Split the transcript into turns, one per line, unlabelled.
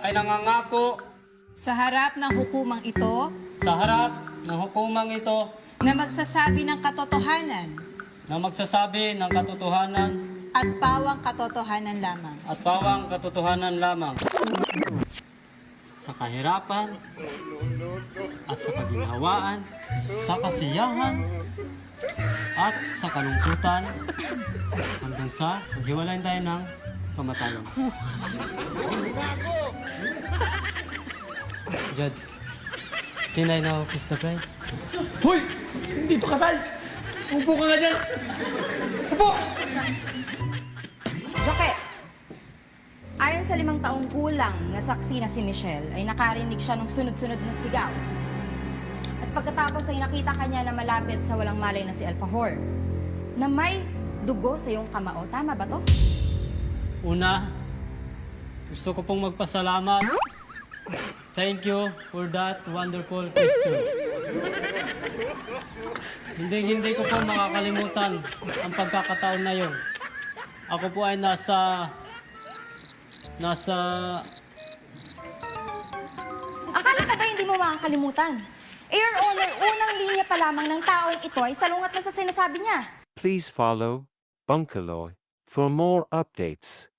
ay nangangako
sa harap ng hukumang ito
sa harap ng hukumang ito
na magsasabi ng katotohanan
na magsasabi ng katotohanan
at pawang katotohanan lamang.
at pawang katotohanan lamang sa kahirapan at sa kaginhawaan, sa kasiyahan at sa kalungkutan hanggang sa maghiwalayan tayo ng kamatayan. Judge, can I now kiss the bride?
Hoy! Hindi to kasal! Upo ka nga dyan! Upo!
Joke, ayon sa 5 taong gulang na saksi na si Michelle, ay nakarinig siya ng sunod-sunod na sigaw. At pagkatapos ay nakita kanya na malapit sa walang malay na si Alfajor, na may dugo sa iyong kamao. Tama ba to?
Una, gusto ko pong magpasalamat. Thank you for that wonderful question. Hindi ko po makakalimutan ang pagkakataon na yun. Ako po ay nasa...
Akala ka ba hindi mo makakalimutan? Eh, Your Honor, unang linya pa lamang ng taong ito ay salungat na sa sinasabi niya.
Please follow Bungalow for more updates.